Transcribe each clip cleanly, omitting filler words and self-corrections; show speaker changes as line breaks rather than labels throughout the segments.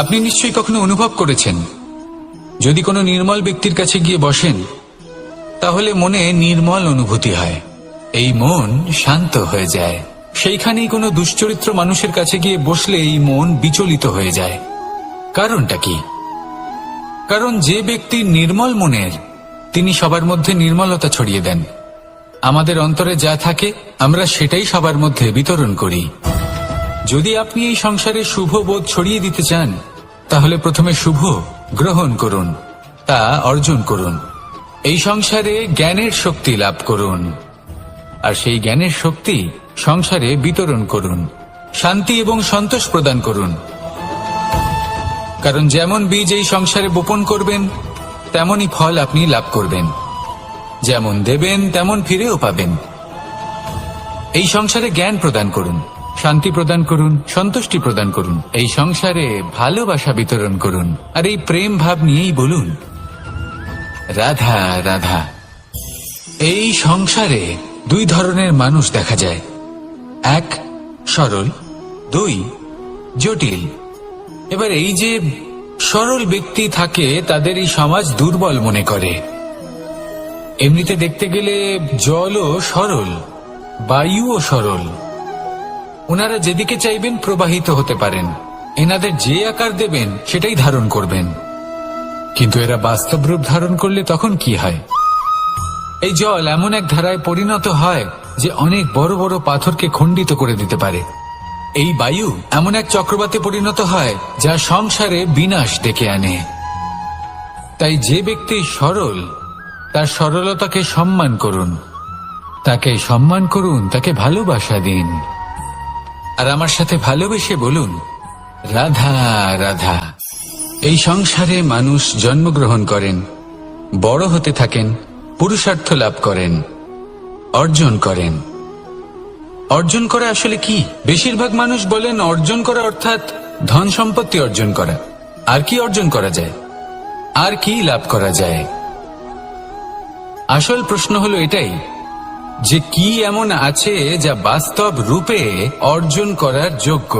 আপনি নিশ্চয়ই কখনো অনুভব করেছেন, যদি কোনো নির্মল ব্যক্তির কাছে গিয়ে বসেন তাহলে মনে নির্মল অনুভূতি হয়, এই মন শান্ত হয়ে যায়। সেইখানেই কোনো দুশ্চরিত্র মানুষের কাছে গিয়ে বসলে এই মন বিচলিত হয়ে যায়। কারণটা কি? কারণ যে ব্যক্তি নির্মল মনের, তিনি সবার মধ্যে নির্মলতা ছড়িয়ে দেন। আমাদের অন্তরে যা থাকে আমরা সেটাই সবার মধ্যে বিতরণ করি। যদি আপনি এই সংসারে শুভ বোধ ছড়িয়ে দিতে চান, তাহলে প্রথমে শুভ গ্রহণ করুন, তা অর্জন করুন। এই সংসারে জ্ঞানের শক্তি লাভ করুন, আর সেই জ্ঞানের শক্তি সংসারে বিতরণ করুন। শান্তি এবং সন্তোষ প্রদান করুন, কারণ যেমন বীজ এই সংসারে বপন করবেন তেমনই ফল আপনি লাভ করবেন। যেমন দেবেন তেমন ফিরেও পাবেন। এই সংসারে জ্ঞান প্রদান করুন, শান্তি প্রদান করুন, সন্তুষ্টি প্রদান করুন। এই সংসারে ভালোবাসা বিতরণ করুন, আর এই প্রেম ভাব নিয়েই বলুন রাধা রাধা। এই সংসারে দুই ধরনের মানুষ দেখা যায়, এক সরল, দুই জটিল। এবার এই যে সরল ব্যক্তি থাকে তাদের এই সমাজ দুর্বল মনে করে। এমনিতে দেখতে গেলে জলও সরল, বায়ুও সরল। ওনারা যেদিকে চাইবেন প্রবাহিত হতে পারেন, এনাদের যে আকার দেবেন সেটাই ধারণ করবেন। কিন্তু এরা বাস্তব রূপ ধারণ করলে তখন কি হয়? এই জল এমন এক ধারায় পরিণত হয় যে অনেক বড় বড় পাথরকে খণ্ডিত করে দিতে পারে। এই বায়ু এমন এক চক্রবাতে পরিণত হয় যা সংসারে বিনাশ ডেকে আনে। তাই যে ব্যক্তি সরল, তার সরলতাকে সম্মান করুন, তাকে সম্মান করুন, তাকে ভালোবাসা দিন। আর আমার সাথে ভালোবেসে বলুন রাধা রাধা। এই সংসারে মানুষ জন্মগ্রহণ করেন, বড় হতে থাকেন, পুরুষার্থ লাভ করেন, অর্জন করেন। অর্জন করা আসলে কি? বেশিরভাগ মানুষ বলেন অর্জন করা অর্থাৎ ধন সম্পত্তি অর্জন করা। আর কি অর্জন করা যায়? আর কি লাভ করা যায়? আসল প্রশ্ন হলো এটাই যে কি এমন আছে যা বাস্তব রূপে অর্জন করার যোগ্য।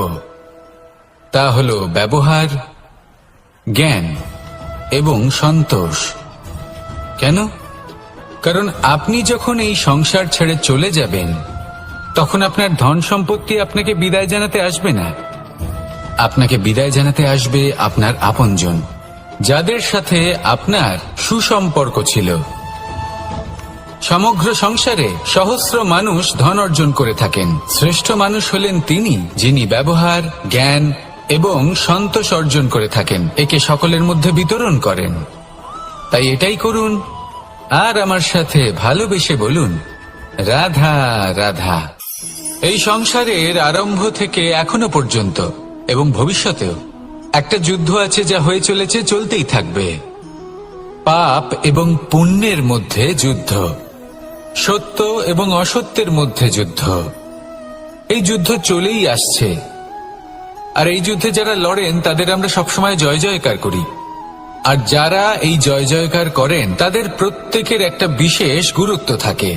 তা হলো ব্যবহার, জ্ঞান এবং সন্তোষ। কেন? কারণ আপনি যখন এই সংসার ছেড়ে চলে যাবেন তখন আপনার ধন সম্পত্তি আপনাকে বিদায় জানাতে আসবে না। আপনাকে বিদায় জানাতে আসবে আপনার আপনজন, যাদের সাথে আপনার সুসম্পর্ক ছিল। সমগ্র সংসারে সহস্র মানুষ ধন অর্জন করে থাকেন। শ্রেষ্ঠ মানুষ হলেন তিনি যিনি ব্যবহার, জ্ঞান এবং সন্তোষ অর্জন করে থাকেন, একে সকলের মধ্যে বিতরণ করেন। তাই এটাই করুন, আর আমার সাথে ভালোবেসে বলুন রাধা রাধা। এই সংসারের আরম্ভ থেকে এখনো পর্যন্ত এবং ভবিষ্যতেও একটা যুদ্ধ আছে যা হয়ে চলেছে, চলতেই থাকবে। পাপ এবং পুণ্যের মধ্যে যুদ্ধ, সত্য এবং অসত্যের মধ্যে যুদ্ধ। এই যুদ্ধ চলেই আসছে, আর এই যুদ্ধে যারা লড়েন তাদের আমরা সবসময় জয় জয়কার করি। আর যারা এই জয় জয়কার করেন তাদের প্রত্যেকের একটা বিশেষ গুরুত্ব থাকে।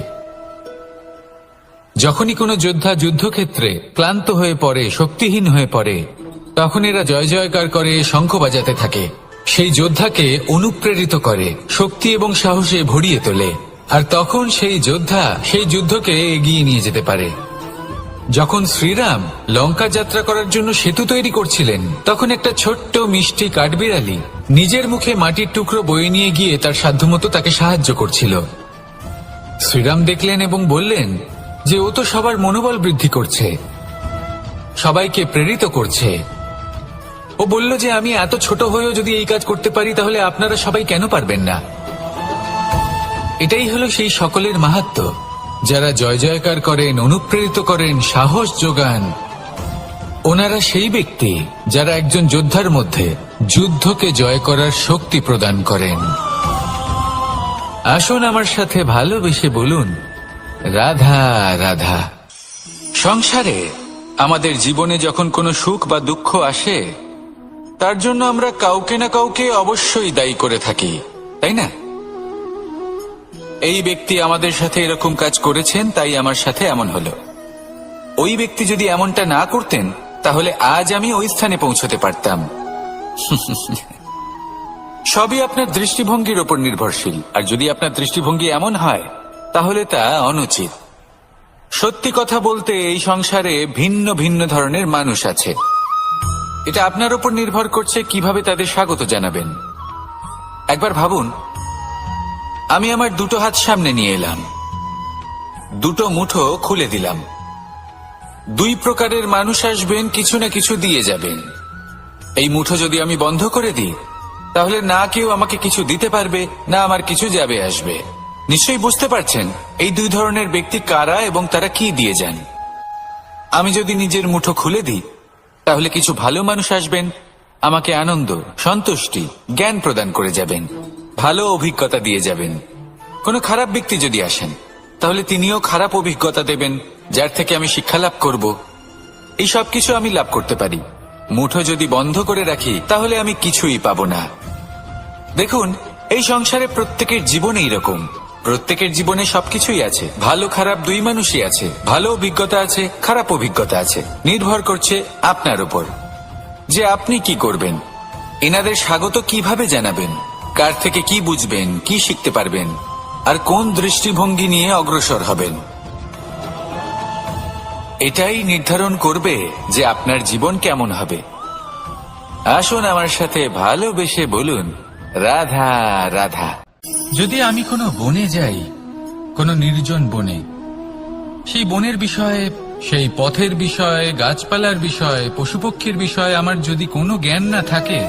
যখনই কোনো যোদ্ধা যুদ্ধক্ষেত্রে ক্লান্ত হয়ে পড়ে, শক্তিহীন হয়ে পড়ে, তখন এরা জয় জয়কার করে, শঙ্খ বাজাতে থাকে। সেই যোদ্ধাকে অনুপ্রেরিত করে, শক্তি এবং সাহসে ভরিয়ে তোলে, আর তখন সেই যোদ্ধা সেই যুদ্ধকে এগিয়ে নিয়ে যেতে পারে। যখন শ্রীরাম লঙ্কা যাত্রা করার জন্য সেতু তৈরি করছিলেন, তখন একটা ছোট্ট মিষ্টি কাঠবিড়ালি নিজের মুখে মাটির টুকরো বয়ে নিয়ে গিয়ে তার সাধ্যমতো তাকে সাহায্য করছিল। শ্রীরাম দেখলেন এবং বললেন যে ও তো সবার মনোবল বৃদ্ধি করছে, সবাইকে প্রেরিত করছে। ও বলল যে আমি এত ছোট হয়েও যদি এই কাজ করতে পারি, তাহলে আপনারা সবাই কেন পারবেন না? এটাই হলো সেই সকলের মাহাত্ম্য, যারা জয় জয়কার করেন, অনুপ্রেরিত করেন, সাহস যোগান। ওনারা সেই ব্যক্তি যারা একজন যোদ্ধার মধ্যে যুদ্ধকে জয় করার শক্তি প্রদান করেন। আসুন আমার সাথে ভালোবেসে বলুন রাধা রাধা। সংসারে আমাদের জীবনে যখন কোনো সুখ বা দুঃখ আসে, তার জন্য আমরা কাউকে না কাউকে অবশ্যই দায়ী করে থাকি, তাই না? এই ব্যক্তি আমাদের সাথে এরকম কাজ করেছেন, তাই আমার সাথে এমন হলো। ওই ব্যক্তি যদি এমনটা না করতেন, তাহলে আজ আমি ওই স্থানে পৌঁছতে পারতাম। সবই আপনার দৃষ্টিভঙ্গির ওপর নির্ভরশীল, আর যদি আপনার দৃষ্টিভঙ্গি এমন হয় তাহলে তা অনুচিত। সত্যি কথা বলতে এই সংসারে ভিন্ন ভিন্ন ধরনের মানুষ আছে। এটা আপনার ওপর নির্ভর করছে কিভাবে তাদের স্বাগত জানাবেন। একবার ভাবুন, আমি আমার দুটো হাত সামনে নিয়ে এলাম, দুটো মুঠো খুলে দিলাম। দুই প্রকারের মানুষ আসবেন, কিছু না কিছু দিয়ে যাবেন। এই মুঠো যদি আমি বন্ধ করে দিই তাহলে না কেউ আমাকে কিছু দিতে পারবে, না আমার কিছু যাবে আসবে। নিশ্চয়ই বুঝতে পারছেন এই দুই ধরনের ব্যক্তি কারা এবং তারা কি দিয়ে যান। আমি যদি নিজের মুঠো খুলে দিই তাহলে কিছু ভালো মানুষ আসবেন, আমাকে আনন্দ, সন্তুষ্টি, জ্ঞান প্রদান করে যাবেন, ভালো অভিজ্ঞতা দিয়ে যাবেন। কোনো খারাপ ব্যক্তি যদি আসেন তাহলে তিনিও খারাপ অভিজ্ঞতা দেবেন, যার থেকে আমি শিক্ষা লাভ করব। এই সব কিছু আমি লাভ করতে পারি। মুঠো যদি বন্ধ করে রাখি তাহলে আমি কিছুই পাবো না। দেখুন, এই সংসারে প্রত্যেকের জীবন এইরকম। প্রত্যেকের জীবনে সবকিছুই আছে, ভালো খারাপ দুই মানুষই আছে, ভালো অভিজ্ঞতা আছে, খারাপ অভিজ্ঞতা আছে। নির্ভর করছে আপনার উপর যে আপনি কি করবেন, এনাদের স্বাগত কিভাবে জানাবেন, কার থেকে কি বুঝবেন, কি শিখতে পারবেন, আর কোন দৃষ্টিভঙ্গি নিয়ে অগ্রসর হবেন। এটাই নির্ধারণ করবে যে আপনার জীবন কেমন হবে। আসুন আমার সাথে ভালোবেসে বলুন, রাধা রাধা। যদি আমি কোনো বনে যাই, কোনো নির্জন বনে, সেই বনের বিষয়ে, সেই পথের বিষয়ে, গাছপালার বিষয়ে, পশুপক্ষীর বিষয়ে আমার যদি কোনো জ্ঞান না থাকে,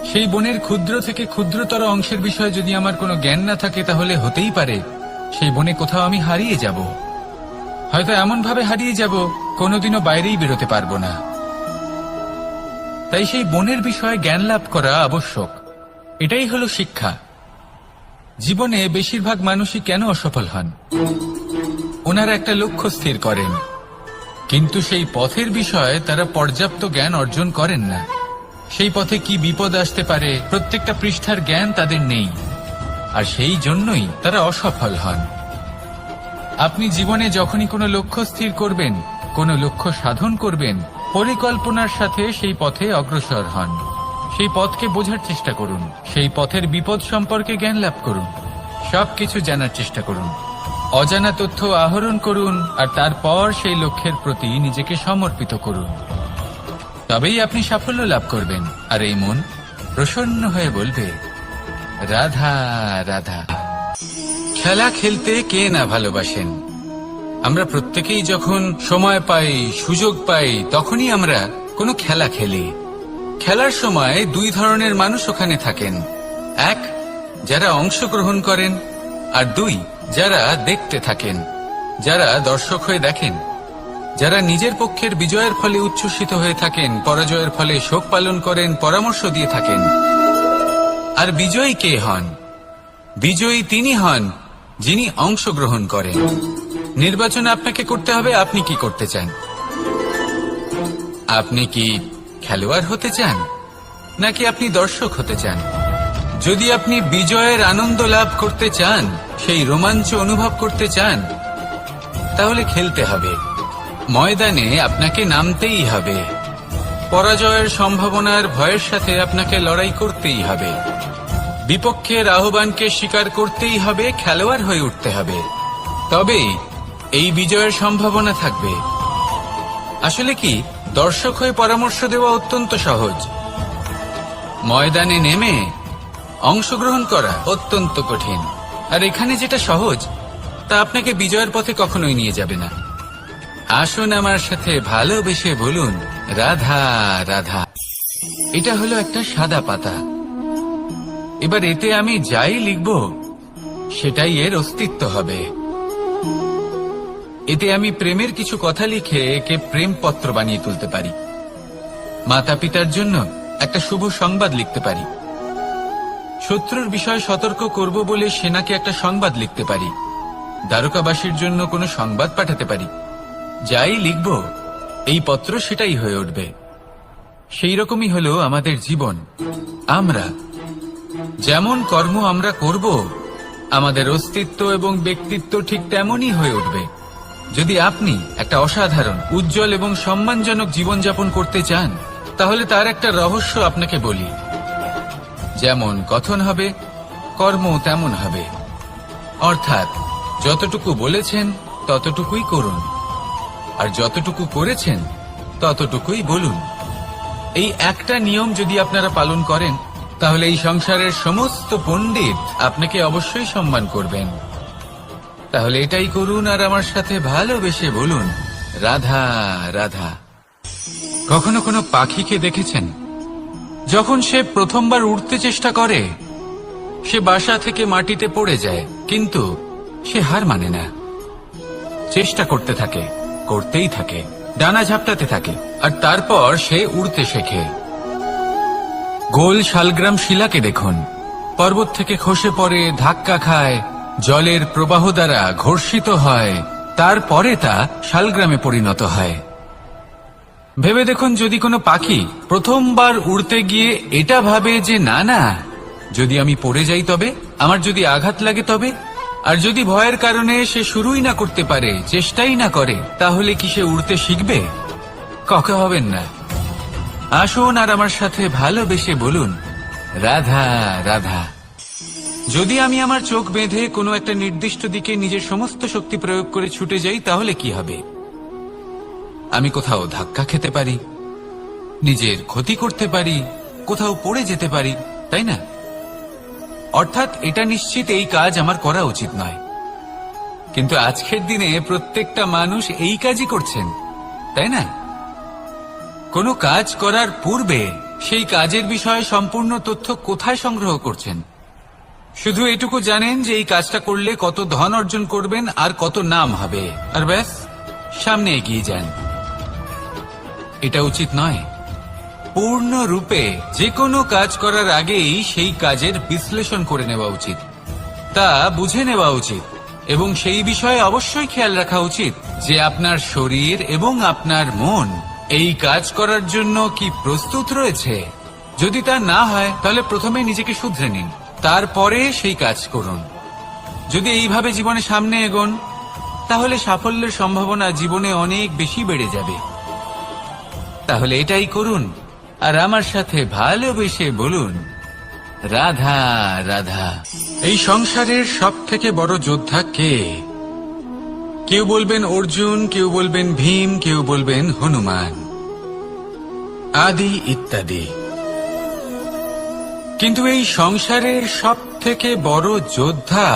সেই বনের ক্ষুদ্র থেকে ক্ষুদ্রতর অংশের বিষয়ে যদি আমার কোনো জ্ঞান না থাকে, তাহলে হতেই পারে সেই বনে কোথাও আমি হারিয়ে যাব। হয়তো এমন ভাবে হারিয়ে যাব কোনোদিনও বাইরেই বেরোতে পারবো না। তাই সেই বনের বিষয়ে জ্ঞান লাভ করা আবশ্যক। এটাই হলো শিক্ষা। জীবনে বেশিরভাগ মানুষই কেন অসফল হন? ওনারা একটা লক্ষ্য স্থির করেন, কিন্তু সেই পথের বিষয়ে তারা পর্যাপ্ত জ্ঞান অর্জন করেন না। সেই পথে কি বিপদ আসতে পারে প্রত্যেকটা পৃষ্ঠার জ্ঞান তাদের নেই, আর সেই জন্যই তারা অসফল হন। আপনি জীবনে যখনই কোনো লক্ষ্য স্থির করবেন, কোনো লক্ষ্য সাধন করবেন, পরিকল্পনার সাথে সেই পথে অগ্রসর হন। সেই পথকে বোঝার চেষ্টা করুন, সেই পথের বিপদ সম্পর্কে জ্ঞান লাভ করুন, সবকিছু জানার চেষ্টা করুন, অজানা তথ্য আহরণ করুন, আর তারপর সেই লক্ষ্যের প্রতি নিজেকে সমর্পিত করুন। তবেই আপনি সাফল্য লাভ করবেন, আর এই মন প্রসন্ন হয়ে বলবে, রাধা রাধা। খেলা খেলতে কে না ভালোবাসেন? আমরা প্রত্যেকেই যখন সময় পাই, সুযোগ পাই, তখনই আমরা কোনো খেলা খেলি। খেলার সময় দুই ধরনের মানুষ ওখানে থাকেন। এক, যারা অংশগ্রহণ করেন, আর দুই, যারা দেখতে থাকেন, যারা দর্শক হয়ে দেখেন, যারা নিজের পক্ষের বিজয়ের ফলে উচ্ছ্বসিত হয়ে থাকেন, পরাজয়ের ফলে শোক পালন করেন, পরামর্শ দিয়ে থাকেন। আর বিজয়ী কে হন? বিজয়ী তিনি হন যিনি অংশগ্রহণ করেন। নির্বাচন আপনাকে করতে হবে, আপনি কি করতে চান। আপনি কি খেলোয়াড় হতে চান, নাকি আপনি দর্শক হতে চান? যদি আপনি বিজয়ের আনন্দ লাভ করতে চান, সেই রোমাঞ্চ অনুভব করতে চান, তাহলে খেলতে হবে। ময়দানে আপনাকে নামতেই হবে। পরাজয়ের সম্ভাবনার ভয়ের সাথে আপনাকে লড়াই করতেই হবে। বিপক্ষের আহ্বানকে স্বীকার করতেই হবে, খেলোয়াড় হয়ে উঠতে হবে। তবেই এই বিজয়ের সম্ভাবনা থাকবে। আসলে কি, দর্শক হয়ে পরামর্শ দেওয়া অত্যন্ত সহজ, ময়দানে নেমে অংশগ্রহণ করা অত্যন্ত কঠিন। আর এখানে যেটা সহজ, তা আপনাকে বিজয়ের পথে কখনোই নিয়ে যাবে না। আসুন আমার সাথে ভালোবেসে বলুন, রাধা রাধা। এটা হলো একটা সাদা পাতা। এবার এতে আমি যাই লিখব সেটাই এর অস্তিত্ব হবে। এতে আমি প্রেমের কিছু কথা লিখে একে প্রেম পত্র বানিয়ে তুলতে পারি। মাতা পিতার জন্য একটা শুভ সংবাদ লিখতে পারি। শত্রুর বিষয়ে সতর্ক করব বলে সেনাকে একটা সংবাদ লিখতে পারি। দ্বারকাবাসীর জন্য কোনো সংবাদ পাঠাতে পারি। যাই লিখব এই পত্র সেটাই হয়ে উঠবে। সেই রকমই হলো আমাদের জীবন। আমরা যেমন কর্ম আমরা করব, আমাদের অস্তিত্ব এবং ব্যক্তিত্ব ঠিক তেমনই হয়ে উঠবে। যদি আপনি একটা অসাধারণ, উজ্জ্বল এবং সম্মানজনক জীবনযাপন করতে চান, তাহলে তার একটা রহস্য আপনাকে বলি, যেমন কথন হবে কর্ম তেমন হবে। অর্থাৎ যতটুকু বলেছেন ততটুকুই করুন, আর যতটুকু করেছেন ততটুকুই বলুন। এই একটা নিয়ম যদি আপনারা পালন করেন, তাহলে এই সংসারের সমস্ত পণ্ডিত আপনাকে অবশ্যই সম্মান করবেন। তাহলে এটাই করুন আর আমার সাথে ভালোবেসে বলুন, রাধা রাধা। কখনো কোনো পাখিকে দেখেছেন? যখন সে প্রথমবার উড়তে চেষ্টা করে, সে বাসা থেকে মাটিতে পড়ে যায়, কিন্তু সে হার মানে না, চেষ্টা করতে থাকে, করতেই থাকে, ডানা ঝাপটাতে থাকে, আর তারপর সে উড়তে শেখে। গোল শালগ্রাম শিলাকে দেখুন, পর্বত থেকে খসে পড়ে, ধাক্কা খায়, জলের প্রবাহ দ্বারা ঘর্ষিত হয়, তারপরে তা শালগ্রামে পরিণত হয়। ভেবে দেখুন, যদি কোনো পাখি প্রথমবার উড়তে গিয়ে এটা ভাবে যে না না, যদি আমি পড়ে যাই তবে, আমার যদি আঘাত লাগে তবে, আর যদি ভয়ের কারণে সে শুরুই না করতে পারে, চেষ্টাই না করে, তাহলে কি সে উড়তে শিখবে? কখনো হবেন না। আসুন আর আমার সাথে ভালোবেসে বলুন, রাধা রাধা। যদি আমি আমার চোখ বেঁধে কোনো একটা নির্দিষ্ট দিকে নিজের সমস্ত শক্তি প্রয়োগ করে ছুটে যাই, তাহলে কি হবে? আমি কোথাও ধাক্কা খেতে পারি, নিজের ক্ষতি করতে পারি, কোথাও পড়ে যেতে পারি, তাই না? অর্থাৎ এটা নিশ্চিত এই কাজ আমার করা উচিত নয়। কিন্তু আজকের দিনে প্রত্যেকটা মানুষ এই কাজই করছেন, তাই না? কোনো কাজ করার পূর্বে সেই কাজের বিষয়ে সম্পূর্ণ তথ্য কোথায় সংগ্রহ করছেন? শুধু এটুকু জানেন যে এই কাজটা করলে কত ধন অর্জন করবেন আর কত নাম হবে, আর ব্যাস সামনে এগিয়ে যান। এটা উচিত নয়। পূর্ণরূপে যে কোনো কাজ করার আগেই সেই কাজের বিশ্লেষণ করে নেওয়া উচিত, তা বুঝে নেওয়া উচিত, এবং সেই বিষয়ে অবশ্যই খেয়াল রাখা উচিত যে আপনার শরীর এবং আপনার মন এই কাজ করার জন্য কি প্রস্তুত রয়েছে। যদি তা না হয়, তাহলে প্রথমে নিজেকে শুধরে নিন, তারপরে সেই কাজ করুন। যদি এইভাবে জীবনে সামনে এগোন, তাহলে সাফল্যের সম্ভাবনা জীবনে অনেক বেশি বেড়ে যাবে। তাহলে এটাই করুন আর আমার সাথে ভালোবেসে বলুন, রাধা রাধা। এই সংসারের সব থেকে বড় যোদ্ধা কে? কেউ বলবেন অর্জুন, কেউ বলবেন ভীম, কেউ বলবেন হনুমান, আদি ইত্যাদি। কিন্তু এই সংসারের সব থেকে বড় যোদ্ধা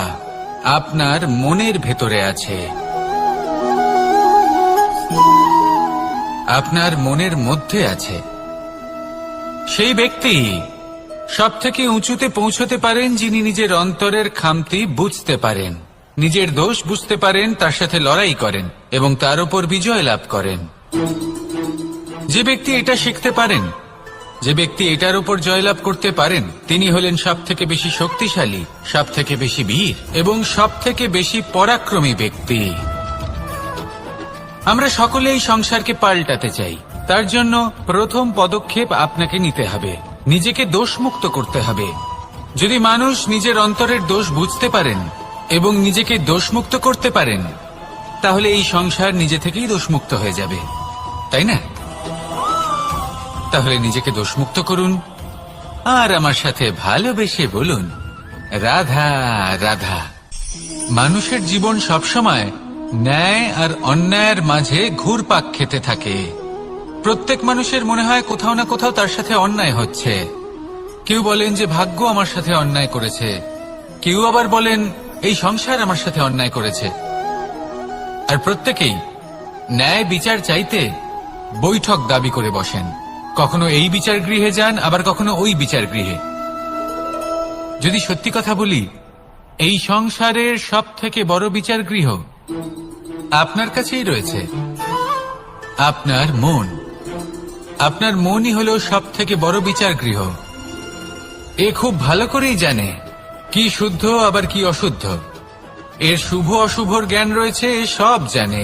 আপনার মনের ভেতরে আছে, আপনার মনের মধ্যে আছে। সেই ব্যক্তি সব থেকে উঁচুতে পৌঁছতে পারেন যিনি নিজের অন্তরের খামতি বুঝতে পারেন, নিজের দোষ বুঝতে পারেন, তার সাথে লড়াই করেন এবং তার উপর বিজয় লাভ করেন। যে ব্যক্তি এটা শিখতে পারেন, যে ব্যক্তি এটার উপর জয়লাভ করতে পারেন, তিনি হলেন সব থেকে বেশি শক্তিশালী, সব থেকে বেশি বীর এবং সব থেকে বেশি পরাক্রমী ব্যক্তি। আমরা সকলে এই সংসারকে পাল্টাতে চাই। তার জন্য প্রথম পদক্ষেপ আপনাকে নিতে হবে, নিজেকে দোষমুক্ত করতে হবে। যদি মানুষ নিজের অন্তরের দোষ বুঝতে পারেন এবং নিজেকে দোষমুক্ত করতে পারেন, তাহলে এই সংসার নিজে থেকেই দোষমুক্ত হয়ে যাবে, তাই না? তাহলে নিজেকে দোষমুক্ত করুন আর আমার সাথে ভালোবেসে বলুন, রাধা রাধা। মানুষের জীবন সবসময় ন্যায় আর অন্যায়ের মাঝে ঘুরপাক খেতে থাকে। প্রত্যেক মানুষের মনে হয় কোথাও না কোথাও তার সাথে অন্যায় হচ্ছে। কেউ বলেন যে ভাগ্য আমার সাথে অন্যায় করেছে, কেউ আবার বলেন এই সংসার আমার সাথে অন্যায় করেছে। আর প্রত্যেকেই ন্যায় বিচার চাইতে বৈঠক দাবি করে বসেন। কখনো এই বিচার গৃহে যান, আবার কখনো ওই বিচার গৃহে। যদি সত্যি কথা বলি, এই সংসারের সব থেকে বড় বিচার গৃহ আপনার কাছেই রয়েছে, আপনার মন। আপনার মনই হলো সব থেকে বড় বিচার গৃহ। এ খুব ভালো করেই জানে কি শুদ্ধ আবার কি অশুদ্ধ, এর শুভ অশুভর জ্ঞান রয়েছে, এ সব জানে।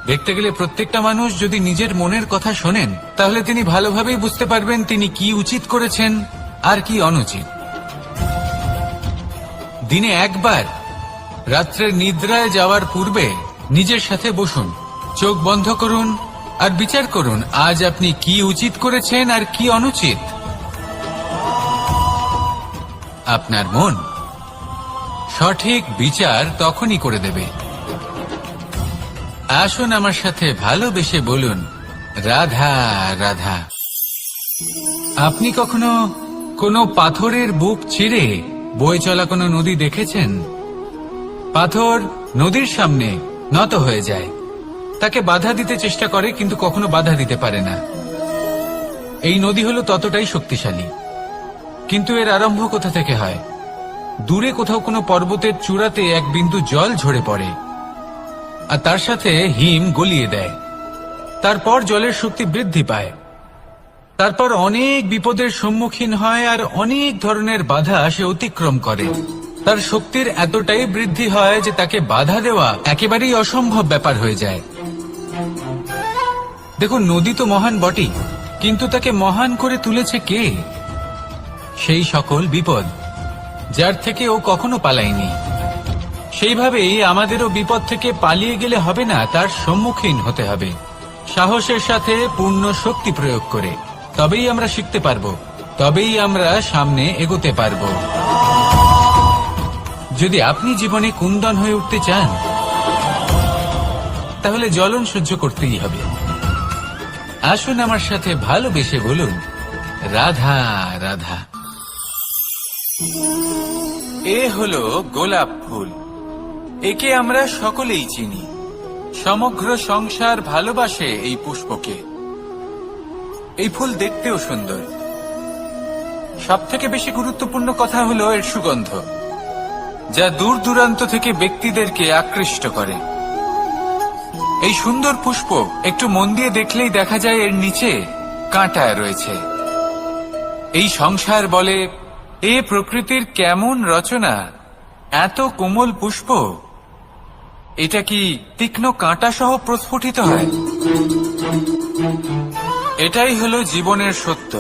দেখতে গেলে প্রত্যেকটা মানুষ যদি নিজের মনের কথা শোনেন, তাহলে তিনি ভালোভাবেই বুঝতে পারবেন তিনি কি উচিত করেছেন আর কি অনুচিত। দিনে একবার রাত্রে নিদ্রায় যাওয়ার পূর্বে নিজের সাথে বসুন, চোখ বন্ধ করুন আর বিচার করুন আজ আপনি কি উচিত করেছেন আর কি অনুচিত। আপনার মন সঠিক বিচার তখনই করে দেবে। আসুন আমার সাথে ভালোবেসে বলুন, রাধা রাধা। আপনি কখনো কোনো পাথরের বুক চিরে বয়ে চলা কোনো নদী দেখেছেন? পাথর নদীর সামনে নত হয়ে যায়, তাকে বাধা দিতে চেষ্টা করে কিন্তু কখনো বাধা দিতে পারে না। এই নদী হলো ততটাই শক্তিশালী, কিন্তু এর আরম্ভ কোথা থেকে হয়? দূরে কোথাও কোনো পর্বতের চূড়াতে এক বিন্দু জল ঝরে পড়ে আর তার সাথে হিম গলিয়ে দেয়। তারপর জলের শক্তি বৃদ্ধি পায়, তারপর অনেক বিপদের সম্মুখীন হয় আর অনেক ধরনের বাধা সে অতিক্রম করে। তার শক্তির এতটাই বৃদ্ধি হয় যে তাকে বাধা দেওয়া একেবারেই অসম্ভব ব্যাপার হয়ে যায়। দেখুন, নদী তো মহান বটেই, কিন্তু তাকে মহান করে তুলেছে কে? সেই সকল বিপদ যার থেকে ও কখনো পালায়নি। সেইভাবেই আমাদেরও বিপদ থেকে পালিয়ে গেলে হবে না, তার সম্মুখীন হতে হবে সাহসের সাথে, পূর্ণ শক্তি প্রয়োগ করে। তবেই আমরা শিখতে পারবো, তবেই আমরা সামনে এগোতে পারবো। যদি আপনি জীবনে কুন্দন হয়ে উঠতে চান, তাহলে জ্বলন সহ্য করতেই হবে। আসুন আমার সাথে ভালোবেসে বলুন, রাধা রাধা। এ হলো গোলাপ ফুল। একে আমরা সকলেই চিনি। সমগ্র সংসার ভালোবাসে এই পুষ্পকে। এই ফুল দেখতেও সুন্দর। সবথেকে বেশি গুরুত্বপূর্ণ কথা হলো এর সুগন্ধ, যা দূর দূরান্ত থেকে ব্যক্তিদেরকে আকৃষ্ট করে। এই সুন্দর পুষ্প একটু মন দিয়ে দেখলেই দেখা যায় এর নিচে কাঁটা রয়েছে। এই সংসার বলে, এ প্রকৃতির কেমন রচনা, এত কোমল পুষ্প, এটা কি তীক্ষ্ণ কাঁটা সহ প্রস্ফুটিত হয়? এটাই হলো জীবনের সত্য।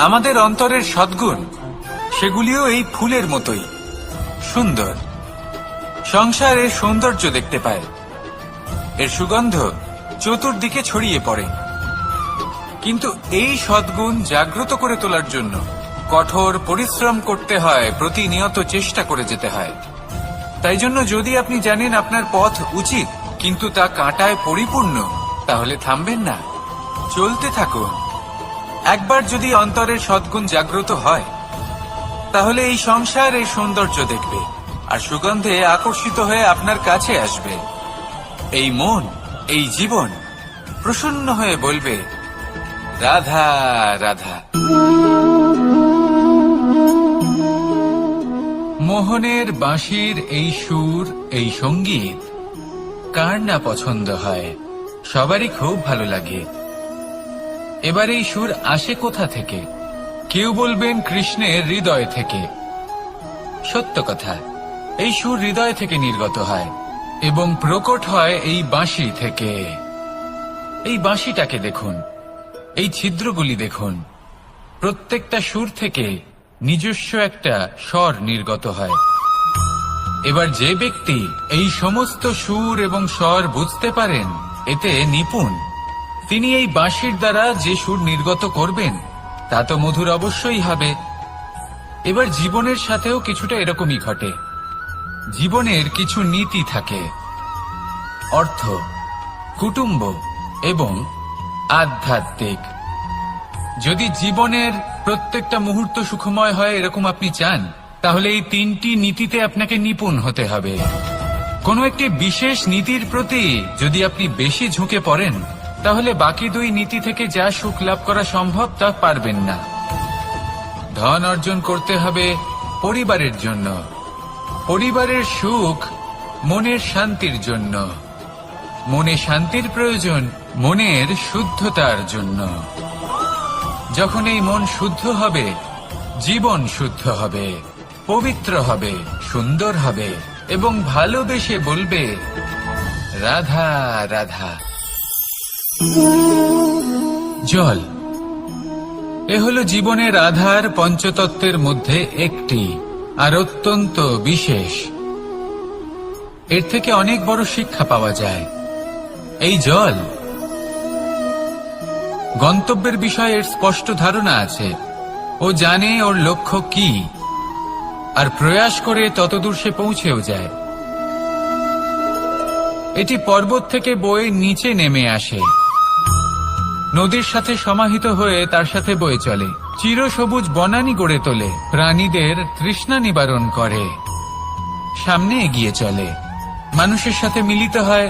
আমাদের অন্তরের সদ্গুণ, সেগুলিও এই ফুলের মতোই সুন্দর। সংসার এর সৌন্দর্য দেখতে পায়, এর সুগন্ধ চতুর্দিকে ছড়িয়ে পড়ে। কিন্তু এই সদ্গুণ জাগ্রত করে তোলার জন্য কঠোর পরিশ্রম করতে হয়, প্রতিনিয়ত চেষ্টা করে যেতে হয়। তাই জন্য যদি আপনি জানেন আপনার পথ উচিত কিন্তু তা কাঁটায় পরিপূর্ণ, তাহলে থামবেন না, চলতে থাকুন। একবার যদি অন্তরের সদ্গুণ জাগ্রত হয়, তাহলে এই সংসার এই সৌন্দর্য দেখবে আর সুগন্ধে আকর্ষিত হয়ে আপনার কাছে আসবে। এই মন, এই জীবন প্রসন্ন হয়ে বলবে, রাধা রাধা। মোহনের বাঁশির এই সুর, এই সঙ্গীত কার না পছন্দ হয়? সবারই খুব ভালো লাগে। এবার এই সুর আসে কোথা থেকে? কেউ বলবেন কৃষ্ণের হৃদয় থেকে। সত্য কথা, এই সুর হৃদয় থেকে নির্গত হয় এবং প্রকট হয় এই বাঁশি থেকে। এই বাঁশিটাকে দেখুন, এই ছিদ্রগুলি দেখুন, প্রত্যেকটা সুর থেকে নিজস্ব একটা স্বর নির্গত হয়। এবার যে ব্যক্তি এই সমস্ত সুর এবং স্বর বুঝতে পারেন, এতে নিপুণ, তিনি এই বাঁশির দ্বারা যে সুর নির্গত করবেন তা তো মধুর অবশ্যই হবে। এবার জীবনের সাথেও কিছুটা এরকমই ঘটে। জীবনের কিছু নীতি থাকে, অর্থ, কুটুম্ব এবং আধ্যাত্মিক। যদি জীবনের প্রত্যেকটা মুহূর্ত সুখময় হয় এরকম আপনি চান, তাহলে এই তিনটি নীতিতে আপনাকে নিপুণ হতে হবে। কোনো একটি বিশেষ নীতির প্রতি যদি আপনি বেশি ঝুঁকে পড়েন, তাহলে বাকি দুই নীতি থেকে যা সুখ লাভ করা সম্ভব তা পারবেন না। ধন অর্জন করতে হবে পরিবারের জন্য, পরিবারের সুখ মনের শান্তির জন্য, মনে শান্তির প্রয়োজন মনের শুদ্ধতার জন্য। যখন এই মন শুদ্ধ হবে, জীবন শুদ্ধ হবে, পবিত্র হবে, সুন্দর হবে এবং ভালোবেসে বলবে, রাধা রাধা। জল, এ হলো জীবনের আধার, পঞ্চতত্ত্বের মধ্যে একটি, আর অত্যন্ত বিশেষ। এর থেকে অনেক বড় শিক্ষা পাওয়া যায়। এই জল গন্তব্যের বিষয়ে এর স্পষ্ট ধারণা আছে। ও জানে ওর লক্ষ্য কি, আর প্রয়াস করে ততদূর সে পৌঁছেও যায়। এটি পর্বত থেকে বয়ে নিচে নেমে আসে, নদীর সাথে সমাহিত হয়ে তার সাথে বয়ে চলে, চিরসবুজ বনানী গড়ে তোলে, প্রাণীদের তৃষ্ণা নিবারণ করে, সামনে এগিয়ে চলে, মানুষের সাথে মিলিত হয়।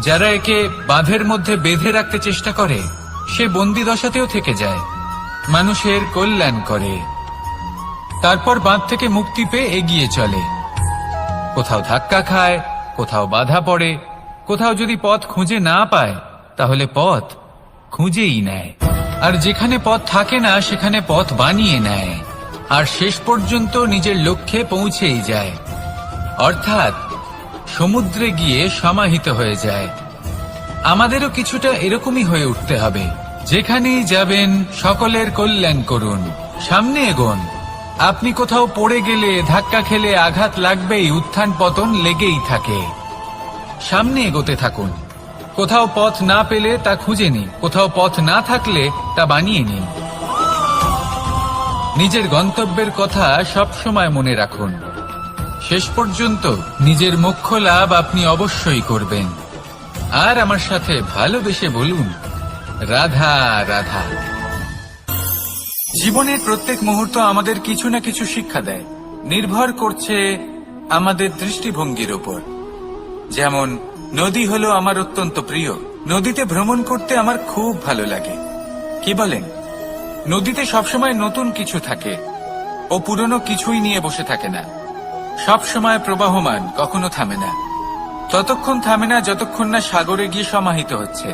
যারা একে বাঁধের মধ্যে বেঁধে রাখতে চেষ্টা করে সে বন্দি দশাতেও থেকে যায়, মানুষের কল্যাণ করে। তারপর বাঁধ থেকে মুক্তি পেয়ে এগিয়ে চলে, কোথাও ধাক্কা খায়, কোথাও বাধা পড়ে, কোথাও যদি পথ খুঁজে না পায় তাহলে পথ খুঁজেই নেয়, আর যেখানে পথ থাকে না সেখানে পথ বানিয়ে নেয়, আর শেষ পর্যন্ত নিজের লক্ষ্যে পৌঁছেই যায়, অর্থাৎ সমুদ্রে গিয়ে সমাহিত হয়ে যায়। আমাদেরও কিছুটা এরকমই হয়ে উঠতে হবে। যেখানেই যাবেন সকলের কল্যাণ করুন, সামনে এগোন। আপনি কোথাও পড়ে গেলে, ধাক্কা খেলে আঘাত লাগবেই, উত্থান পতন লেগেই থাকে। সামনে এগোতে থাকুন। কোথাও পথ না পেলে তা খুঁজে নিন, কোথাও পথ না থাকলে তা বানিয়ে নিন। নিজের গন্তব্যের কথা সব সময় মনে রাখুন। শেষ পর্যন্ত নিজের মোক্ষ লাভ আপনি অবশ্যই করবেন। আর আমার সাথে ভালোবেসে বলুন, রাধা রাধা। জীবনের প্রত্যেক মুহূর্ত আমাদের কিছু না কিছু শিক্ষা দেয়, নির্ভর করছে আমাদের দৃষ্টিভঙ্গির উপর। যেমন নদী হলো আমার অত্যন্ত প্রিয়, নদীতে ভ্রমণ করতে আমার খুব ভালো লাগে। কি বলেন? নদীতে সবসময় নতুন কিছু থাকে, ও পুরনো কিছুই নিয়ে বসে থাকে না, সব সময় প্রবাহমান, কখনো থামে না। ততক্ষণ থামে না যতক্ষণ না সাগরে গিয়ে সমাহিত হচ্ছে।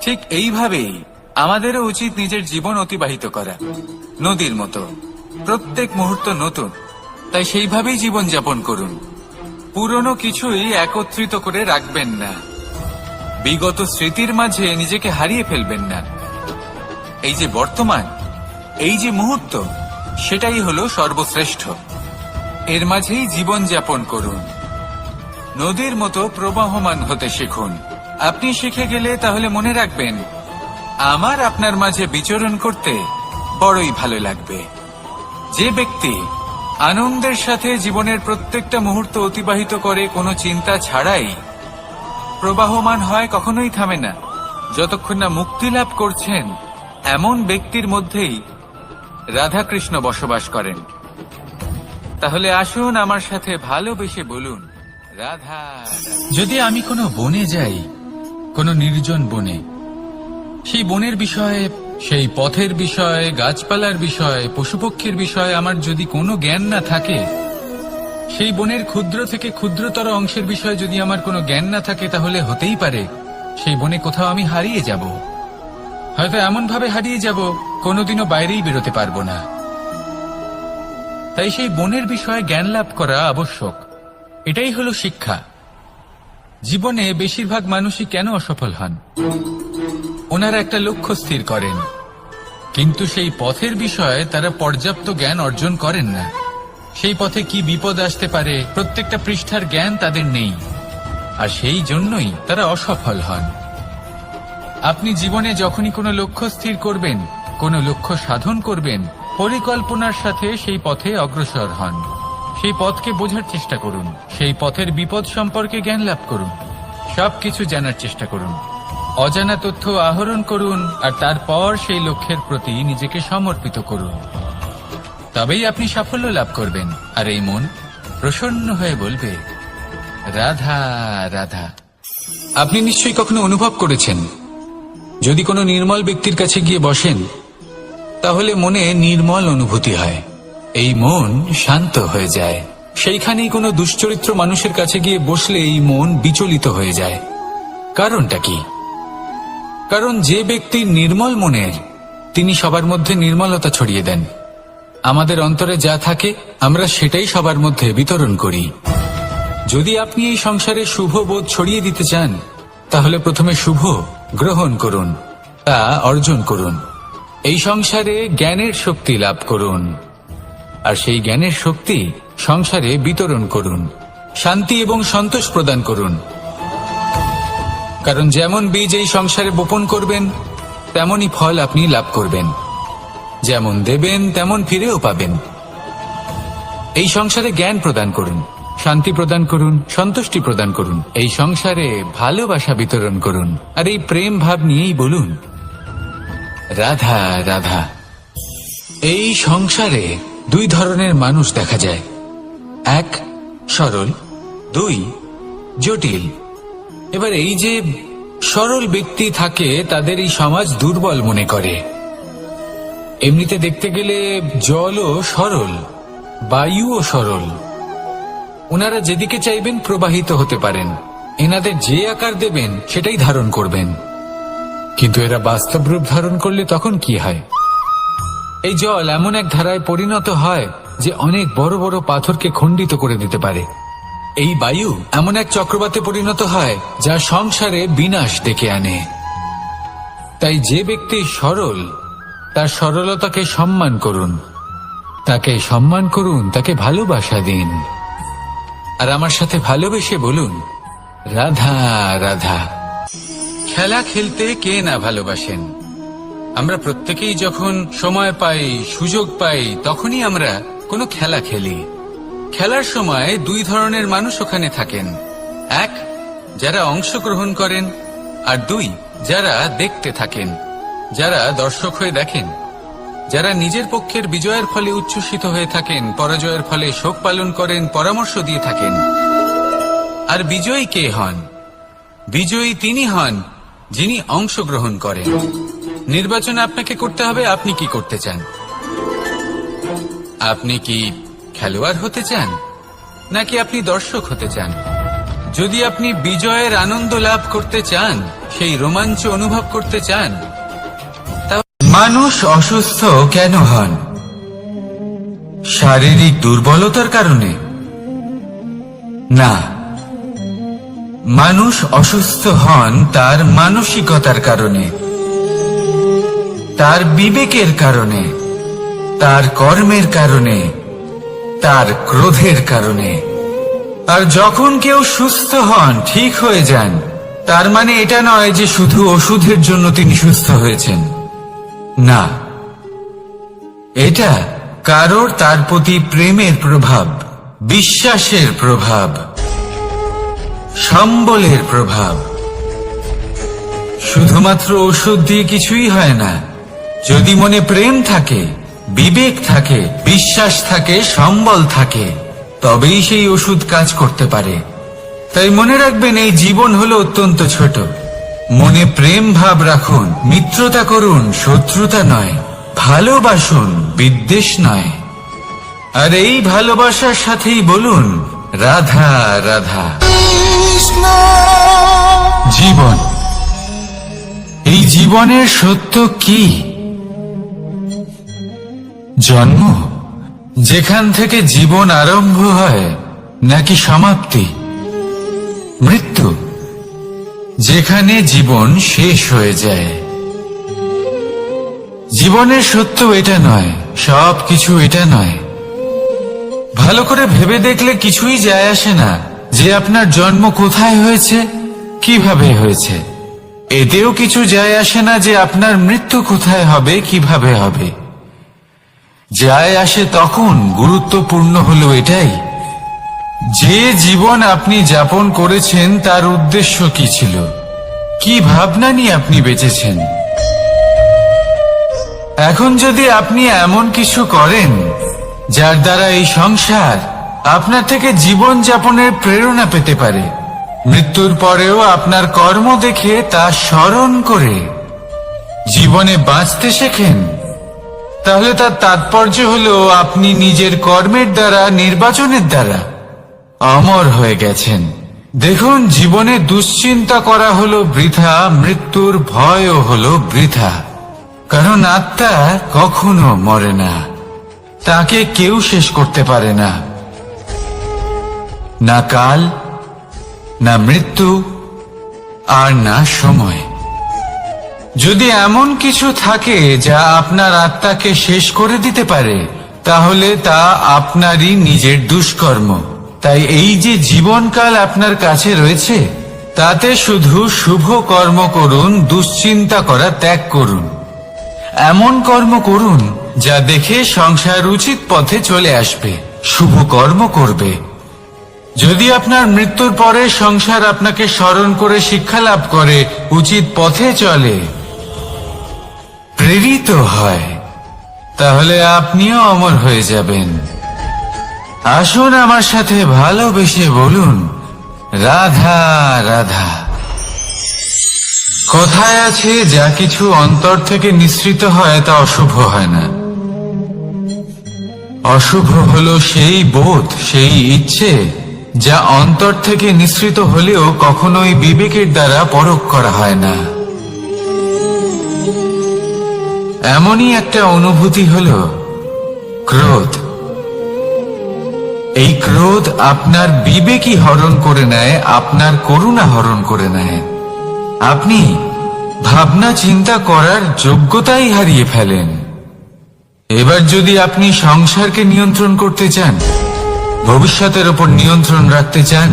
ঠিক এইভাবেই আমাদেরও উচিত নিজের জীবন অতিবাহিত করা, নদীর মতো। প্রত্যেক মুহূর্ত নতুন, তাই সেইভাবেই জীবন যাপন করুন। পুরনো কিছুই একত্রিত করে রাখবেন না, বিগত স্মৃতির মাঝে নিজেকে হারিয়ে ফেলবেন না। এই যে বর্তমান, এই যে মুহূর্ত, সেটাই হলো সর্বশ্রেষ্ঠ। এর মাঝেই জীবন যাপন করুন, নদীর মতো প্রবাহমান হতে শিখুন। আপনি শিখে গেলে তাহলে মনে রাখবেন, আমার আপনার মাঝে বিচরণ করতে বড়ই ভালো লাগবে। যে ব্যক্তি আনন্দের সাথে জীবনের প্রত্যেকটা মুহূর্ত অতিবাহিত করে কোনো চিন্তা ছাড়াই, প্রবাহমান হয়, কখনোই থামে না, যতক্ষণ না মুক্তি লাভ করছেন, এমন ব্যক্তির মধ্যেই রাধাকৃষ্ণ বসবাস করেন। তাহলে আসুন আমার সাথে ভালোবেসে বলুন, রাধা। যদি আমি কোনো বনে যাই, কোনো নির্জন বনে, সেই বনের বিষয়ে, সেই পথের বিষয়ে, গাছপালার বিষয়ে, পশুপক্ষীর বিষয়ে আমার যদি কোনো জ্ঞান না থাকে, সেই বনের ক্ষুদ্র থেকে ক্ষুদ্রতর অংশের বিষয়ে যদি আমার কোনো জ্ঞান না থাকে, তাহলে হতেই পারে সেই বনে কোথাও আমি হারিয়ে যাব। হয়তো এমন ভাবে হারিয়ে যাব, কোনোদিনও বাইরেই বেরোতে পারবো না। তাই সেই বনের বিষয়ে জ্ঞান লাভ করা আবশ্যক। এটাই হলো শিক্ষা। জীবনে বেশিরভাগ মানুষই কেন অসফল হন? ওনারা একটা লক্ষ্য স্থির করেন, কিন্তু সেই পথের বিষয়ে তারা পর্যাপ্ত জ্ঞান অর্জন করেন না। সেই পথে কি বিপদ আসতে পারে প্রত্যেকটা পৃষ্ঠার জ্ঞান তাদের নেই, আর সেই জন্যই তারা অসফল হন। আপনি জীবনে যখনই কোনো লক্ষ্য স্থির করবেন, কোনো লক্ষ্য সাধন করবেন, পরিকল্পনার সাথে সেই পথে অগ্রসর হন। সেই পথকে বোঝার চেষ্টা করুন, সেই পথের বিপদ সম্পর্কে জ্ঞান লাভ করুন, সবকিছু জানার চেষ্টা করুন, অজানা তথ্য আহরণ করুন, আর তারপর সেই লক্ষ্যের প্রতি নিজেকে সমর্পিত করুন। তবেই আপনি সাফল্য লাভ করবেন, আর এই মন প্রসন্ন হয়ে বলবে, রাধা রাধা। আপনি নিশ্চয়ই কখনো অনুভব করেছেন, যদি কোনো নির্মল ব্যক্তির কাছে গিয়ে বসেন, তাহলে মনে নির্মল অনুভূতি হয়, এই মন শান্ত হয়ে যায়। সেইখানেই কোনো দুশ্চরিত্র মানুষের কাছে গিয়ে বসলে এই মন বিচলিত হয়ে যায়। কারণটা কি? কারণ যে ব্যক্তি নির্মল মনের, তিনি সবার মধ্যে নির্মলতা ছড়িয়ে দেন। আমাদের অন্তরে যা থাকে আমরা সেটাই সবার মধ্যে বিতরণ করি। যদি আপনি এই সংসারে শুভ বোধ ছড়িয়ে দিতে চান, তাহলে প্রথমে শুভ গ্রহণ করুন, তা অর্জন করুন। এই সংসারে জ্ঞানের শক্তি লাভ করুন, আর সেই জ্ঞানের শক্তি সংসারে বিতরণ করুন। শান্তি এবং সন্তোষ প্রদান করুন। কারণ যেমন বীজ এই সংসারে বপন করবেন তেমনই ফল আপনি লাভ করবেন। যেমন দেবেন তেমন ফিরেও পাবেন। এই সংসারে জ্ঞান প্রদান করুন, শান্তি প্রদান করুন, সন্তুষ্টি প্রদান করুন। এই সংসারে ভালোবাসা বিতরণ করুন, আর এই প্রেম ভাব নিয়েই বলুন রাধা রাধা। এই সংসারে দুই ধরনের মানুষ দেখা যায়, এক সরল, দুই জটিল। এবার এই যে সরল ব্যক্তি থাকে তাদের এই সমাজ দুর্বল মনে করে। এমনিতে দেখতে গেলে জলও সরল, বায়ুও সরল। ওনারা যেদিকে চাইবেন প্রবাহিত হতে পারেন, এনাদের যে আকার দেবেন সেটাই ধারণ করবেন। কিন্তু এরা বাস্তব রূপ ধারণ করলে তখন কি হয়? এই জল এমন এক ধারায় পরিণত হয় যে অনেক বড় বড় পাথরকে খণ্ডিত করে দিতে পারে। এই বায়ু এমন এক চক্রবাতে পরিণত হয় যা সংসারে বিনাশ ডেকে আনে। তাই যে ব্যক্তি সরল তার সরলতাকে সম্মান করুন, তাকে সম্মান করুন, তাকে ভালোবাসা দিন। আর আমার সাথে ভালোবেসে বলুন রাধা রাধা। খেলা খেলতে কে না ভালোবাসেন? আমরা প্রত্যেকেই যখন সময় পাই, সুযোগ পাই, তখনই আমরা কোনো খেলা খেলি। খেলার সময় দুই ধরনের মানুষ ওখানে থাকেন, এক যারা অংশগ্রহণ করেন, আর দুই যারা দেখতে থাকেন, যারা দর্শক হয়ে দেখেন, যারা নিজের পক্ষের বিজয়ের ফলে উচ্ছ্বসিত হয়ে থাকেন, পরাজয়ের ফলে শোক পালন করেন, পরামর্শ দিয়ে থাকেন। আর বিজয়ী কে হন? বিজয়ী তিনি হন যিনি অংশগ্রহণ করেন। নির্বাচন আপনাকে করতে হবে, আপনি কি করতে চান? আপনি কি খেলোয়াড় হতে চান, নাকি আপনি দর্শক হতে চান? যদি আপনি বিজয়ের আনন্দ লাভ করতে চান, সেই রোমাঞ্চ অনুভব করতে চান, মানুষ অসুস্থ কেন হন? শারীরিক দুর্বলতার কারণে? না, মানুষ অসুস্থ হন তার মানসিকতার কারণে, তার বিবেকের কারণে, তার কর্মের কারণে, তার ক্রোধের কারণে। আর যখন কেউ সুস্থ হন, ঠিক হয়ে যান, তার মানে এটা নয় যে শুধু ওষুধের জন্য তিনি সুস্থ হয়েছেন। না, এটা কারোর তার প্রতি প্রেমের প্রভাব, বিশ্বাসের প্রভাব, সম্বলের প্রভাব। শুধুমাত্র ওষুধ দিয়ে কিছুই হয় না। যদি মনে প্রেম থাকে, বিবেক থাকে, বিশ্বাস থাকে, সম্বল থাকে, তবেই সেই ওষুধ কাজ করতে পারে। তাই মনে রাখবেন, এই জীবন হলো অত্যন্ত ছোট। মনে প্রেম ভাব রাখুন, মিত্রতা করুন, শত্রুতা নয়। ভালোবাসুন, বিদ্বেষ নয়। আর এই ভালোবাসার সাথেই বলুন রাধা রাধা। জীবন, এই জীবনের সত্য কি? জন্ম, যেখান থেকে জীবন আরম্ভ হয়, নাকি সমাপ্তি? মৃত্যু, যেখানে জীবন শেষ হয়ে যায়। জীবনের সত্য এটা নয়, সবকিছু এটা নয়। ভালো করে ভেবে দেখলে কিছুই যায় আসে না যে আপনার জন্ম কোথায় হয়েছে, কিভাবে হয়েছে। এতেও কিছু যায় আসে না যে আপনার মৃত্যু কোথায় হবে, কিভাবে হবে। যায় আসে তখন, গুরুত্বপূর্ণ হলো এটাই যে জীবন আপনি যাপন করেছেন তার উদ্দেশ্য কি ছিল, কি ভাবনা নিয়ে আপনি বেঁচেছেন। এখন যদি আপনি এমন কিছু করেন যার দ্বারা এই সংসার আপনার থেকে জীবন যাপনের প্রেরণা পেতে পারে, মৃত্যুর পরেও আপনার কর্ম দেখে তা স্মরণ করে জীবনে বাঁচতে শেখেন, তাহলে তার তাৎপর্য হলো আপনি নিজের কর্মের দ্বারা, নির্বাচনের দ্বারা অমর হয়ে গেছেন। দেখুন, জীবনে দুশ্চিন্তা করা হলো বৃথা, মৃত্যুর ভয়ও হলো বৃথা। কারণ আত্মা কখনো মরে না, তাকে কেউ শেষ করতে পারে না। না কাল, না মৃত্যু, আর না সময়। যদি এমন কিছু থাকে যা আপনার আত্মাকে শেষ করে দিতে পারে, তাহলে তা আপনারই নিজের দুষ্কর্ম। তাই এই যে জীবনকাল আপনার কাছে রয়েছে, তাতে শুধু শুভ কর্ম করুন, দুশ্চিন্তা করা ত্যাগ করুন। এমন কর্ম করুন যা দেখে সংসার উচিত পথে চলে আসবে, শুভ কর্ম করবে। যদি আপনার মৃত্যুর পরে সংসার আপনাকে স্মরণ করে শিক্ষা লাভ করে, উচিত পথে চলে, প্রেরিত হয়, তাহলে আপনিও অমর হয়ে যাবেন। আসুন আমার সাথে ভালোবেসে বলুন, রাধা রাধা। কথায় আছে, যা কিছু অন্তর থেকে নিঃসৃত হয় তা অশুভ হয় না। অশুভ হলো সেই বোধ, সেই ইচ্ছে যা অন্তর থেকে নিঃসৃত হলেও কখনোই বিবেকের দ্বারা পরখ করা হয় না। এমনই একটা অনুভূতি হলো ক্রোধ। এই ক্রোধ আপনার বিবেকই হরণ করে নেয়, আপনার করুণা হরণ করে নেয়। আপনি ভাবনা চিন্তা করার যোগ্যতাই হারিয়ে ফেলেন। এবার যদি আপনি সংসারকে নিয়ন্ত্রণ করতে চান, ভবিষ্যতের উপর নিয়ন্ত্রণ রাখতে চান,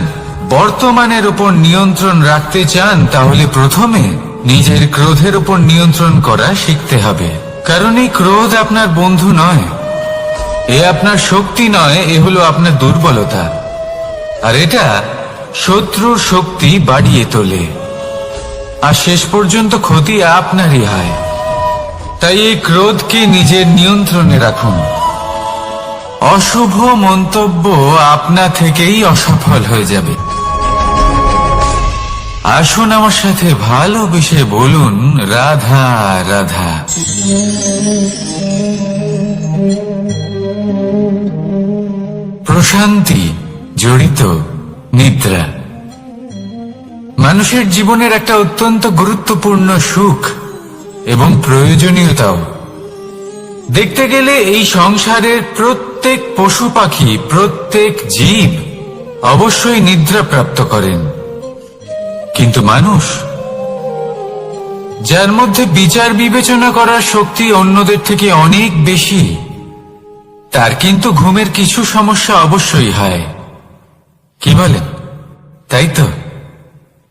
বর্তমানের উপর নিয়ন্ত্রণ রাখতে চান, তাহলে প্রথমে নিজের ক্রোধের উপর নিয়ন্ত্রণ করা শিখতে হবে। কারণ এই ক্রোধ আপনার বন্ধু নয়, এ আপনার শক্তি নয়, এ হলো আপনার দুর্বলতা। আর এটা শত্রুর শক্তি বাড়িয়ে তোলে, আর শেষ পর্যন্ত ক্ষতি আপনারই হয়। তাই এই ক্রোধকে নিজের নিয়ন্ত্রণে রাখুন। অশুভ মন্তব্য আপনা থেকেই অসফল হয়ে যাবে। আসুন আমার সাথে ভালোবেসে বলুন, রাধা রাধা। প্রশান্তি জড়িত নিদ্রা মানুষের জীবনের একটা অত্যন্ত গুরুত্বপূর্ণ সুখ এবং প্রয়োজনীয়তাও। দেখতে গেলে এই সংসারের প্রত্যেক পশু পাখি, প্রত্যেক জীব অবশ্যই নিদ্রা প্রাপ্ত করেন, কিন্তু মানুষ, যার মধ্যে বিচার বিবেচনা করার শক্তি অন্যদের থেকে অনেক বেশি, তার কিন্তু ঘুমের কিছু সমস্যা অবশ্যই হয়। কি বলেন? তাই তো।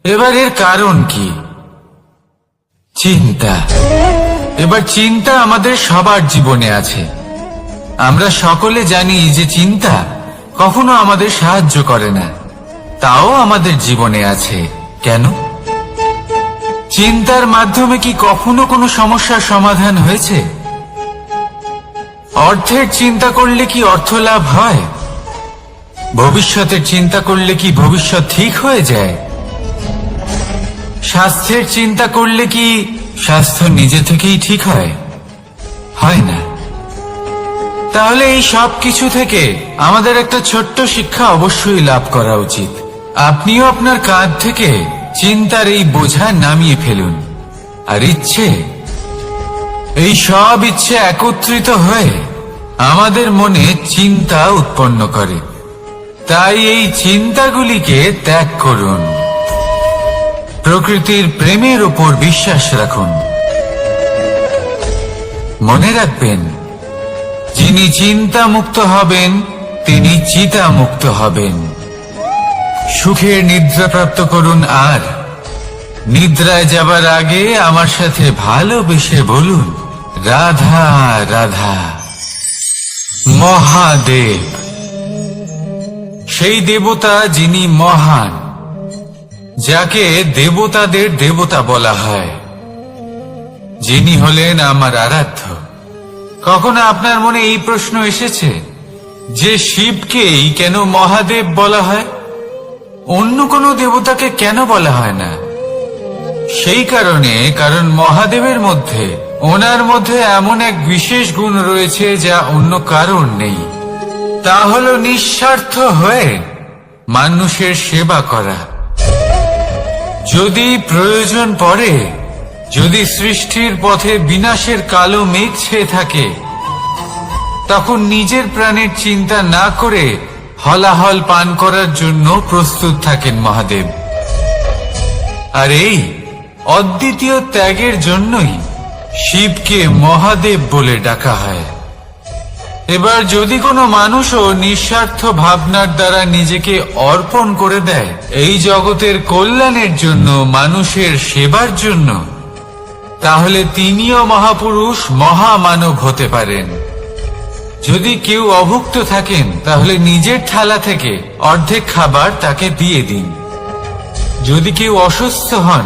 এবার এর কারণ কি? চিন্তা। এবার চিন্তা আমাদের সবার জীবনে আছে। আমরা সকলে জানি যে চিন্তা কখনো আমাদের সাহায্য করে না, তাও আমাদের জীবনে আছে। কেন? চিন্তার মাধ্যমে কি কখনো কোনো সমস্যার সমাধান হয়েছে? অর্থের চিন্তা করলে কি অর্থ লাভ হয়? ভবিষ্যতের চিন্তা করলে কি ভবিষ্যৎ ঠিক হয়ে যায়? স্বাস্থ্যের চিন্তা করলে কি স্বাস্থ্য নিজে থেকেই ঠিক হয়? হয় না। তাহলে এই সব কিছু থেকে আমাদের একটা ছোট্ট শিক্ষা অবশ্যই লাভ করা উচিত। আপনিও আপনার কাঁধ থেকে চিন্তার এই বোঝা নামিয়ে ফেলুন। আর ইচ্ছে, এই সব ইচ্ছে একত্রিত হয়ে আমাদের মনে চিন্তা উৎপন্ন করে। তাই এই চিন্তাগুলিকে ত্যাগ করুন। প্রকৃতির প্রেমের উপর বিশ্বাস রাখুন। মনে রাখবেন, যিনি চিন্তা মুক্ত হবেন তিনি চিতা মুক্ত হবেন। সুখের নিদ্রা প্রাপ্ত করুন, আর নিদ্রায় যাবার আগে আমার সাথে ভালোবেসে বলুন, রাধা রাধা। মহাদেব, সেই দেবতা যিনি মহান, যাকে দেবতাদের দেবতা বলা হয়, যিনি হলেন আমার আরাধ্য। কখনো আপনার মনে এই প্রশ্ন এসেছে যে শিবকেই কেন মহাদেব বলা হয়, অন্য কোনো দেবতাকে কেন বলা হয় না? সেই কারণ মহাদেবের মধ্যে, ওনার মধ্যে এমন এক বিশেষ গুণ রয়েছে যা অন্য কারোর নেই। তা হলো নিঃস্বার্থ হয়ে মানুষের সেবা করা। যদি প্রয়োজন পড়ে, যদি সৃষ্টির পথে বিনাশের কালো মেঘ ছেয়ে থাকে, তখন নিজের প্রাণের চিন্তা না করে হলাহল পান করার জন্য প্রস্তুত থাকেন মহাদেব। আর এই অদ্বিতীয় ত্যাগের জন্যই শিবকে মহাদেব বলে ডাকা হয়। এবার যদি কোনো মানুষও নিঃস্বার্থ ভাবনার দ্বারা নিজেকে অর্পণ করে দেয় এই জগতের কল্যাণের জন্য, মানুষের সেবার জন্য, তাহলে তিনিও মহাপুরুষ, মহামানব হতে পারেন। যদি কেউ অভুক্ত থাকেন তাহলে নিজের থালা থেকে অর্ধেক খাবার তাকে দিয়ে দিন। যদি কেউ অসুস্থ হন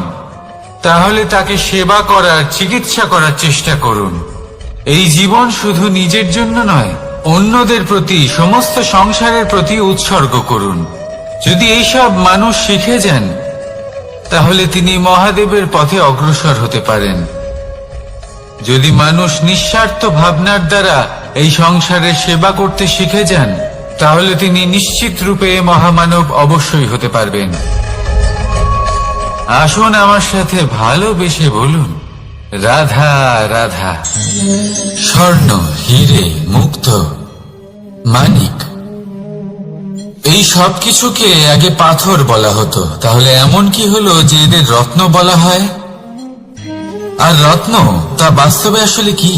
তাহলে তাকে সেবা করার, চিকিৎসা করার চেষ্টা করুন। এই জীবন শুধু নিজের জন্য নয়, অন্যদের প্রতি, সমস্ত সংসারের প্রতি উৎসর্গ করুন। যদি এইসব মানুষ শিখে যান তাহলে তিনি মহাদেবের পথে অগ্রসর হতে পারেন। যদি মানুষ নিঃস্বার্থ ভাবনার দ্বারা এই সংসারের সেবা করতে শিখে যান তাহলে তিনি নিশ্চিত রূপে মহামানব অবশ্যই হতে পারবেন। আসুন আমার সাথে ভালোবেসে বলুন, রাধা রাধা। স্বর্ণ, হীরে, মুক্ত, মানিক, এই সব কিছুকে আগে পাথর বলা হতো। তাহলে এমন কি হলো যে এদের রত্ন বলা হয়? আর রত্ন তা বাস্তবে আসলে কি?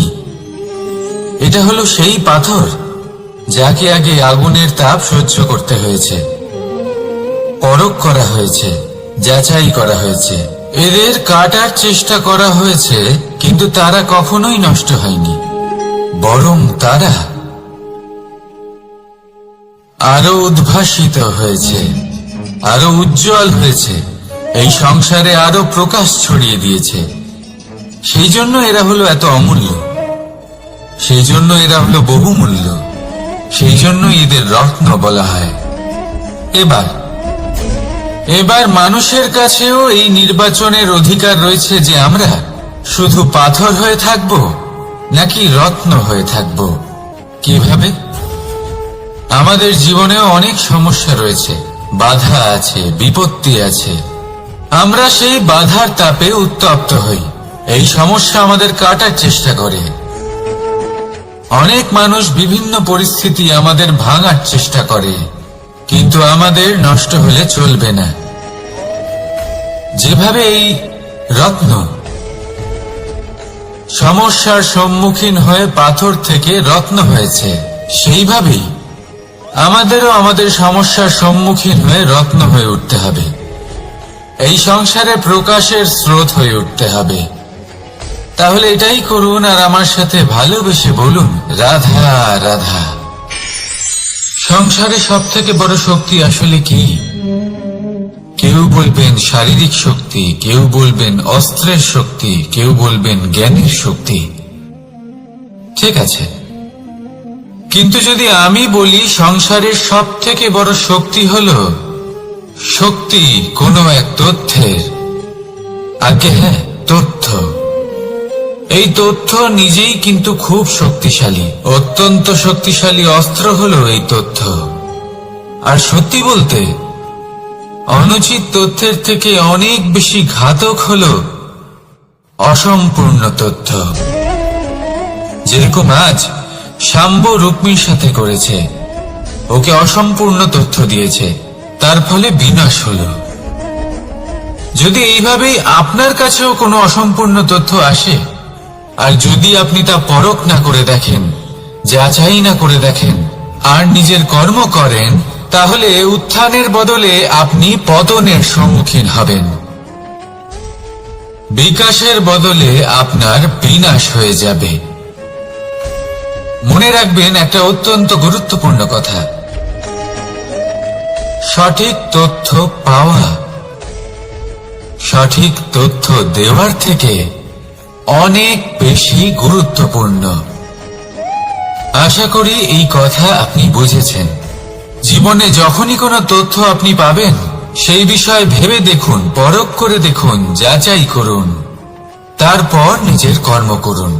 এটা হলো সেই পাথর যাকে আগে আগুনের তাপ সহ্য করতে হয়েছে, পরখ করা হয়েছে, যাচাই করা হয়েছে, এদের কাটার চেষ্টা করা হয়েছে, কিন্তু তারা কখনোই নষ্ট হয়নি, বরং তারা আরো উদ্ভাসিত হয়েছে, আরো উজ্জ্বল হয়েছে, এই সংসারে আরো প্রকাশ ছড়িয়ে দিয়েছে। সেই জন্য এরা হলো এত অমূল্য, সেই জন্য এরা হলো বহুমূল্য, সেই জন্য এদের রত্ন বলা হয়। এবার মানুষের কাছেও এই নির্বাচনের অধিকার রয়েছে যে আমরা শুধু পাথর হয়ে থাকব নাকি রত্ন হয়ে থাকব। কিভাবে? আমাদের জীবনেও অনেক সমস্যা রয়েছে, বাধা আছে, বিপত্তি আছে। আমরা সেই বাধার তাপে উত্তপ্ত হই, এই সমস্যা আমাদের কাটার চেষ্টা করে। অনেক মানুষ বিভিন্ন পরিস্থিতি আমাদের ভাঙার চেষ্টা করে, কিন্তু আমাদের নষ্ট হলে চলবে না। যেভাবে এই রত্ন সমস্যার সম্মুখীন হয়ে পাথর থেকে রত্ন হয়েছে, সেইভাবেই আমাদেরও আমাদের সমস্যার সম্মুখীন হয়ে রত্ন হয়ে উঠতে হবে। এই সংসারে প্রকাশের স্রোত হয়ে উঠতে হবে। তাহলে এটাই করুন আর আমার সাথে ভালোবেসে বলুন, রাধা রাধা। সংসারে সব থেকে বড় শক্তি আসলে কি? কেউ বলবেন শারীরিক শক্তি, কেউ বলবেন অস্ত্রের শক্তি, কেউ বলবেন জ্ঞানের শক্তি। ঠিক আছে, কিন্তু যদি আমি বলি সংসারের সব থেকে বড় শক্তি হলো শক্তি কোনো এক তথ্যের, আগে হ্যাঁ, তথ্য। এই তথ্য নিজেই কিন্তু খুব শক্তিশালী, অত্যন্ত শক্তিশালী অস্ত্র হলো এই তথ্য। আর সত্যি বলতে অনুচিত তথ্যের থেকে অনেক বেশি ঘাতক হলো অসম্পূর্ণ তথ্য। যেরকম আজ শাম্ব রুক্মির সাথে করেছে, ওকে অসম্পূর্ণ তথ্য দিয়েছে, তার ফলে বিনাশ হলো। যদি এইভাবেই আপনার কাছেও কোনো অসম্পূর্ণ তথ্য আসে, আর যদি আপনি তা পরখ না করে দেখেন, যাচাই না করে দেখেন, আর নিজের কর্ম করেন, তাহলে উত্থানের বদলে আপনি পতনের সম্মুখীন হবেন। বিকাশের বদলে আপনার বিনাশ হয়ে যাবে। মনে রাখবেন একটা অত্যন্ত গুরুত্বপূর্ণ কথা, সঠিক তথ্য পাওয়া সঠিক তথ্য দেওয়ার থেকে অনেক বেশি গুরুত্বপূর্ণ। আশা করি এই কথা আপনি বুঝেছেন। জীবনে যখনই কোনো তথ্য আপনি পাবেন, সেই বিষয়ে ভেবে দেখুন, পরখ করে দেখুন, যাচাই করুন, তারপর নিজের কর্ম করুন।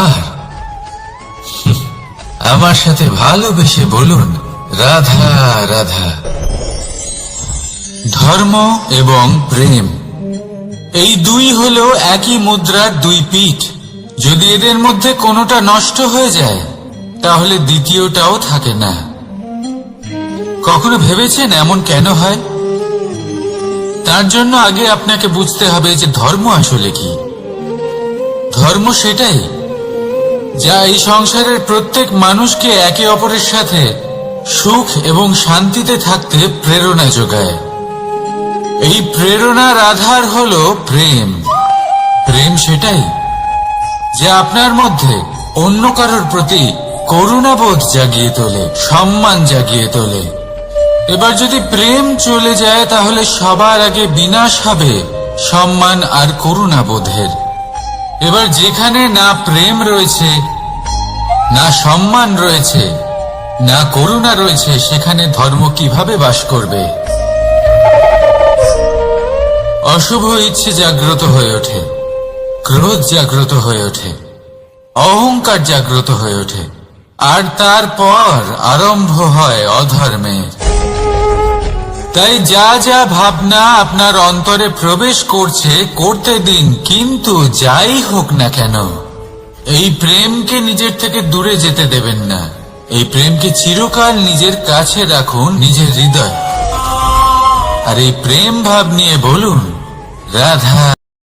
আর আমার সাথে ভালোবেসে বলুন, রাধা রাধা। ধর্ম এবং প্রেম, এই দুই হলো একই মুদ্রার দুই পিঠ। যদি এদের মধ্যে কোনোটা নষ্ট হয়ে যায় তাহলে দ্বিতীয়টাও থাকে না। কখনো ভেবেছেন এমন কেন হয়? তার জন্য আগে আপনাকে বুঝতে হবে যে ধর্ম আসলে কি। ধর্ম সেটাই যা এই সংসারের প্রত্যেক মানুষকে একে অপরের সাথে সুখ এবং শান্তিতে থাকতে প্রেরণা যোগায়। এই প্রেরণার আধার হলো প্রেম। প্রেম সেটাই যা আপনার মধ্যে অন্য কারোর প্রতি করুণাবোধ জাগিয়ে তোলে, সম্মান জাগিয়ে তোলে। এবার যদি প্রেম চলে যায় তাহলে সবার আগে বিনাশ হবে সম্মান আর করুণাবোধের। এবার যেখানে না প্রেম রয়েছে, না সম্মান রয়েছে, না করুণা রয়েছে, সেখানে ধর্ম কিভাবে বাস করবে? অশুভ ইচ্ছে জাগ্রত হয়ে ওঠে, ক্রোধ জাগ্রত হয়ে ওঠে, অহংকার জাগ্রত হয়ে ওঠে, আর তারপর আরম্ভ হয় অধর্মের। তাই যা যা ভাবনা আপনার অন্তরে প্রবেশ করছে করতে দিন, কিন্তু যাই হোক না কেন এই প্রেমকে নিজের থেকে দূরে যেতে দেবেন না। এই প্রেমকে চিরকাল নিজের কাছে রাখুন, নিজের হৃদয়। আর এই প্রেম ভাব নিয়ে বলুন, রাধা।